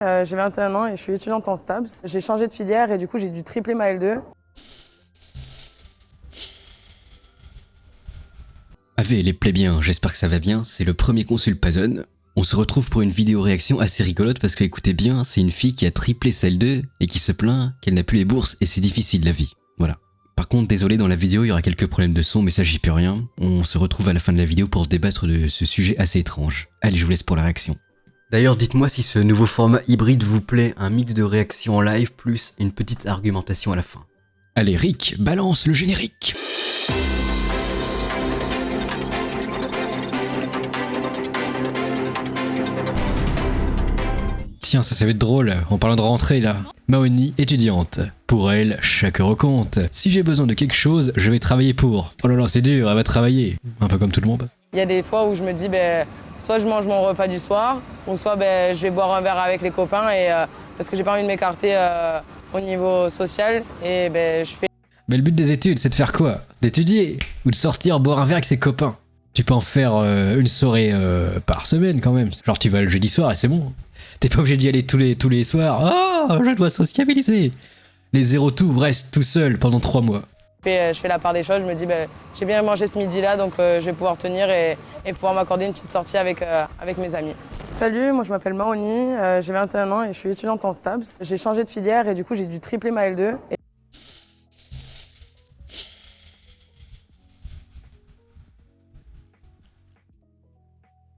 J'ai 21 ans et je suis étudiante en STAPS. J'ai changé de filière et du coup j'ai dû tripler ma L2. Ave les plébéiens, j'espère que ça va bien, c'est le premier consul Pazon. On se retrouve pour une vidéo réaction assez rigolote parce que écoutez bien, c'est une fille qui a triplé sa L2 et qui se plaint qu'elle n'a plus les bourses et c'est difficile la vie. Voilà. Par contre, désolé, dans la vidéo, il y aura quelques problèmes de son, mais ça j'y peux rien. On se retrouve à la fin de la vidéo pour débattre de ce sujet assez étrange. Allez, je vous laisse pour la réaction. D'ailleurs, dites-moi si ce nouveau format hybride vous plaît, un mix de réaction en live plus une petite argumentation à la fin. Allez Rick, balance le générique. Tiens, ça va être drôle, en parlant de rentrée là. Maoni, étudiante. Pour elle, chaque euro compte. Si j'ai besoin de quelque chose, je vais travailler pour. Oh là là, c'est dur, elle va travailler. Un peu comme tout le monde. Il y a des fois où je me dis, soit je mange mon repas du soir, ou soit je vais boire un verre avec les copains, parce que j'ai pas envie de m'écarter au niveau social. Et je fais. Mais le but des études, c'est de faire quoi? D'étudier? Ou de sortir boire un verre avec ses copains? Tu peux en faire une soirée par semaine quand même. Genre tu vas le jeudi soir et c'est bon. T'es pas obligé d'y aller tous les soirs. Oh, je dois sociabiliser. Les zéro tout restent tout seul pendant 3 mois. Je fais la part des choses, je me dis j'ai bien mangé ce midi-là, donc je vais pouvoir tenir et pouvoir m'accorder une petite sortie avec mes amis. Salut, moi je m'appelle Maoni, j'ai 21 ans et je suis étudiante en STAPS. J'ai changé de filière et du coup j'ai dû tripler ma L2.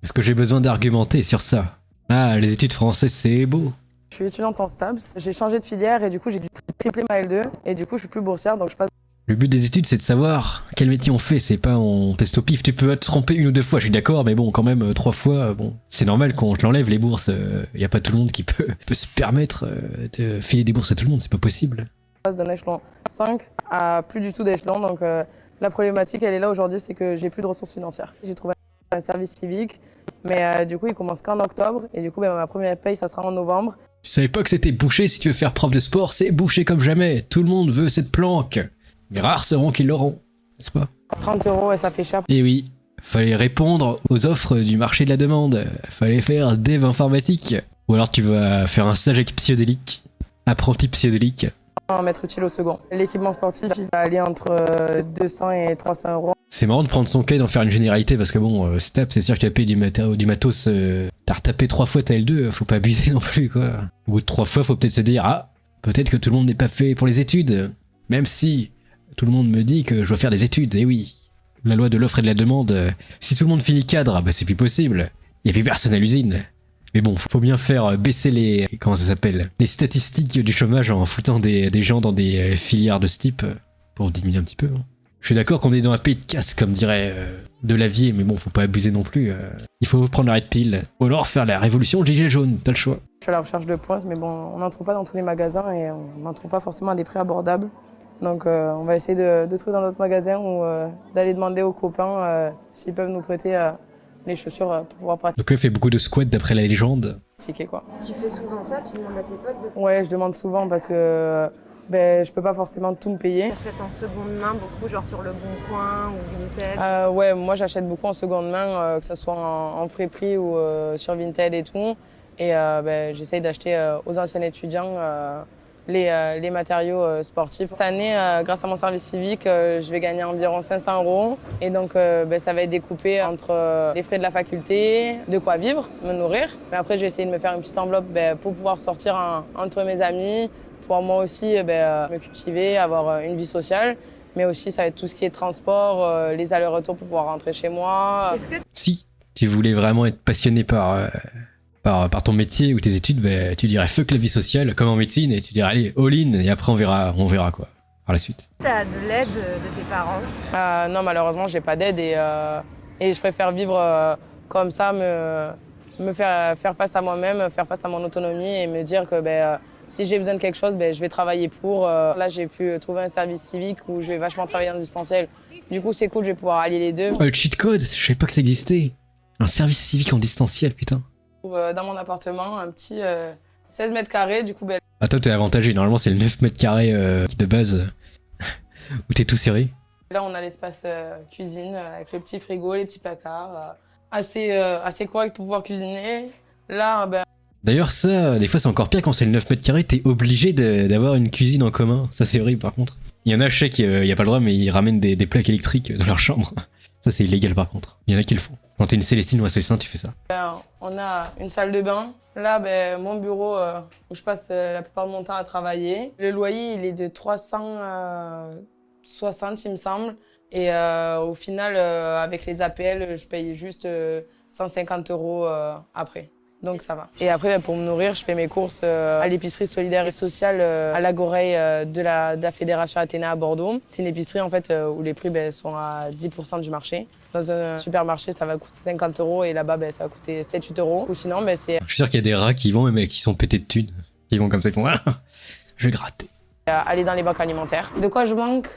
Est-ce que j'ai besoin d'argumenter sur ça? Ah, les études françaises, c'est beau. Je suis étudiante en STAPS, j'ai changé de filière et du coup j'ai dû tripler ma L2 et du coup je suis plus boursière donc je passe. Le but des études, c'est de savoir quel métier on fait, c'est pas on teste au pif. Tu peux te tromper 1 ou 2 fois, je suis d'accord, mais bon, quand même 3 fois, bon, c'est normal qu'on te l'enlève les bourses. Y a pas tout le monde qui peut se permettre de filer des bourses à tout le monde, c'est pas possible. Je passe d'un échelon 5 à plus du tout d'échelon, donc la problématique elle est là aujourd'hui, c'est que j'ai plus de ressources financières. J'ai trouvé un service civique, mais du coup il commence qu'en octobre et du coup ma première paye ça sera en novembre. Tu savais pas que c'était bouché si tu veux faire prof de sport, c'est bouché comme jamais. Tout le monde veut cette planque. Mais rares seront qui l'auront, n'est-ce pas? 30 € et ça fait cher. Et oui, fallait répondre aux offres du marché de la demande. Fallait faire dev informatique. Ou alors tu vas faire un stage avec Psyodélique, apprenti Psyodélique. Un maître utile au second. L'équipement sportif il va aller entre 200 et 300 €. C'est marrant de prendre son cas et d'en faire une généralité parce que bon, STAPS, c'est sûr que tu as payé du matos, t'as retapé 3 fois ta L2, faut pas abuser non plus quoi. Au bout de 3 fois, faut peut-être se dire, ah, peut-être que tout le monde n'est pas fait pour les études. Même si tout le monde me dit que je dois faire des études, et oui. La loi de l'offre et de la demande, si tout le monde finit cadre, bah c'est plus possible. Il y a plus personne à l'usine. Mais bon, faut bien faire baisser les... comment ça s'appelle? Les statistiques du chômage en foutant des gens dans des filières de ce type pour diminuer un petit peu. Je suis d'accord qu'on est dans un pays de casse, comme dirait Delavier, mais bon, faut pas abuser non plus. Il faut prendre la red pill. Ou alors faire la révolution gilet jaune, t'as le choix. Je suis à la recherche de points, mais bon, on n'en trouve pas dans tous les magasins et on n'en trouve pas forcément à des prix abordables. Donc on va essayer de trouver dans notre magasin ou d'aller demander aux copains s'ils peuvent nous prêter les chaussures pour pouvoir pratiquer. Donc elle fait beaucoup de squats d'après la légende. Quoi. Tu fais souvent ça? Tu demandes à tes potes de... Ouais, je demande souvent parce que je peux pas forcément tout me payer. T'achètes en seconde main beaucoup, genre sur Le Bon Coin ou Vinted? Ouais, moi j'achète beaucoup en seconde main, que ce soit en Friperie ou sur Vinted et tout. Et j'essaye d'acheter aux anciens étudiants les matériaux sportifs. Cette année, grâce à mon service civique, je vais gagner environ 500 €. Et donc, ça va être découpé entre les frais de la faculté, de quoi vivre, me nourrir. Mais après, j'ai essayé de me faire une petite enveloppe pour pouvoir sortir entre mes amis, pouvoir moi aussi me cultiver, avoir une vie sociale. Mais aussi, ça va être tout ce qui est transport, les allers-retours pour pouvoir rentrer chez moi. Si tu voulais vraiment être passionné par ton métier ou tes études, tu dirais fuck la vie sociale comme en médecine et tu dirais allez all in et après on verra quoi par la suite. T'as de l'aide de tes parents? Non, malheureusement j'ai pas d'aide et je préfère vivre comme ça, me faire face à moi-même, faire face à mon autonomie et me dire que si j'ai besoin de quelque chose, je vais travailler pour. Là j'ai pu trouver un service civique où je vais vachement travailler en distanciel. Du coup c'est cool, je vais pouvoir allier les deux. Le cheat code, je savais pas que ça existait. Un service civique en distanciel, putain. Dans mon appartement, un petit 16 mètres carrés, du coup... Attends, t'es avantagé, normalement c'est le 9 mètres carrés de base, où t'es tout serré. Là on a l'espace cuisine, avec le petit frigo, les petits placards, assez correct pour pouvoir cuisiner. Là, D'ailleurs, ça, des fois, c'est encore pire quand c'est le 9 mètres carrés, t'es obligé d'avoir une cuisine en commun. Ça, c'est horrible, par contre. Il y en a, je sais qu'il n'y a pas le droit, mais ils ramènent des plaques électriques dans leur chambre. Ça, c'est illégal, par contre. Il y en a qui le font. Quand t'es une Célestine ou un Célestin, tu fais ça. On a une salle de bain. Là, mon bureau où je passe la plupart de mon temps à travailler. Le loyer, il est de 360, il me semble. Et au final, avec les APL, je paye juste 150 € après. Donc ça va. Et après, pour me nourrir, je fais mes courses à l'épicerie solidaire et sociale à l'Agoreille de la Fédération Athéna à Bordeaux. C'est une épicerie en fait où les prix sont à 10% du marché. Dans un supermarché, ça va coûter 50 € et là-bas, ça va coûter 7-8 €. Ou sinon, c'est... Je suis sûr qu'il y a des rats qui vont, mais qui sont pétés de thunes. Ils vont comme ça, ils font ah, je vais gratter. Aller dans les banques alimentaires. De quoi je manque?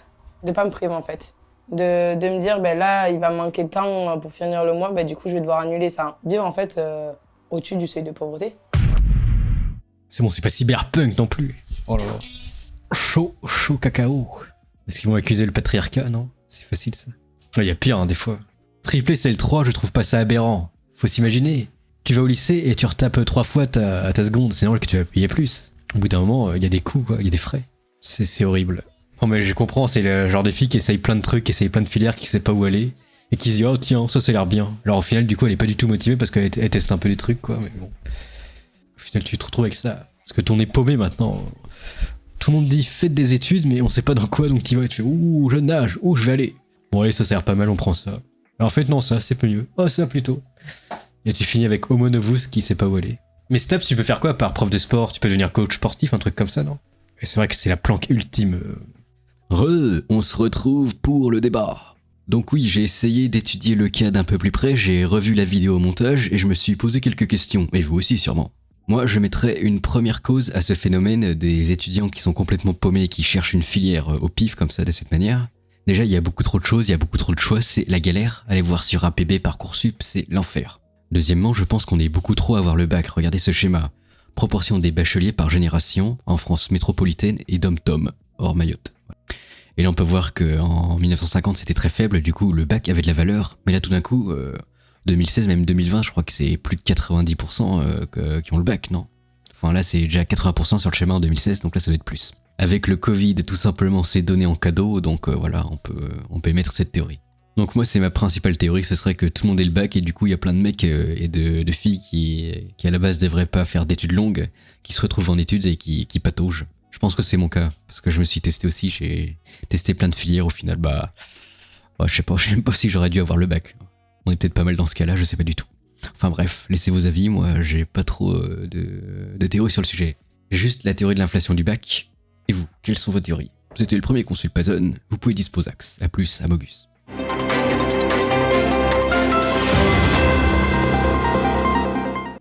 De pas me priver en fait. De me dire, là, il va me manquer de temps pour finir le mois, du coup, je vais devoir annuler ça. Vivre en fait... au-dessus du seuil de pauvreté. C'est bon, c'est pas cyberpunk non plus. Oh là là. Chaud cacao. Est-ce qu'ils vont accuser le patriarcat, non? C'est facile ça. Là, il y a pire, des fois. Triplé, c'est le 3, je trouve pas ça aberrant. Faut s'imaginer. Tu vas au lycée et tu retapes 3 fois ta seconde, c'est normal que tu vas payer plus. Au bout d'un moment, il y a des coûts, quoi. Il y a des frais. C'est horrible. Non mais je comprends, c'est le genre de fille qui essaye plein de trucs, qui essaye plein de filières, qui sait pas où aller. Et qui se dit, oh tiens, ça a l'air bien. Alors au final, du coup, elle est pas du tout motivée parce qu'elle teste un peu des trucs, quoi. Mais bon. Au final, tu te retrouves avec ça. Parce que ton est paumé maintenant. Tout le monde dit, faites des études, mais on sait pas dans quoi, donc tu vas et tu fais, ouh, je nage, où je vais aller. Bon, allez, ça a l'air pas mal, on prend ça. Alors en fait, non, ça, c'est peu mieux. Oh, ça plutôt. Et tu finis avec Homo Novus qui sait pas où aller. Mais Staps, tu peux faire quoi par prof de sport? Tu peux devenir coach sportif, un truc comme ça, non? Et c'est vrai que c'est la planque ultime. On se retrouve pour le débat. Donc oui, j'ai essayé d'étudier le cas d'un peu plus près, j'ai revu la vidéo au montage et je me suis posé quelques questions, et vous aussi sûrement. Moi, je mettrais une première cause à ce phénomène des étudiants qui sont complètement paumés et qui cherchent une filière au pif comme ça, de cette manière. Déjà, il y a beaucoup trop de choses, il y a beaucoup trop de choix, c'est la galère. Aller voir sur APB, Parcoursup, c'est l'enfer. Deuxièmement, je pense qu'on est beaucoup trop à avoir le bac, regardez ce schéma. Proportion des bacheliers par génération en France métropolitaine et dom-tom, hors Mayotte. Et là, on peut voir qu'en 1950, c'était très faible, du coup, le bac avait de la valeur. Mais là, tout d'un coup, 2016, même 2020, je crois que c'est plus de 90% qui ont le bac, non? Enfin, là, c'est déjà 80% sur le schéma en 2016, donc là, ça va être plus. Avec le Covid, tout simplement, c'est donné en cadeau, donc voilà, on peut émettre cette théorie. Donc moi, c'est ma principale théorie, ce serait que tout le monde ait le bac, et du coup, il y a plein de mecs et de filles qui, à la base, devraient pas faire d'études longues, qui se retrouvent en études et qui pataugent. Je pense que c'est mon cas, parce que je me suis testé aussi, j'ai testé plein de filières, au final, je sais même pas si j'aurais dû avoir le bac. On est peut-être pas mal dans ce cas-là, je sais pas du tout. Enfin bref, laissez vos avis, moi j'ai pas trop de théories sur le sujet. J'ai juste la théorie de l'inflation du bac. Et vous, quelles sont vos théories? C'était le premier Consul Pazone, vous pouvez disposer axe. A plus, à Mogus.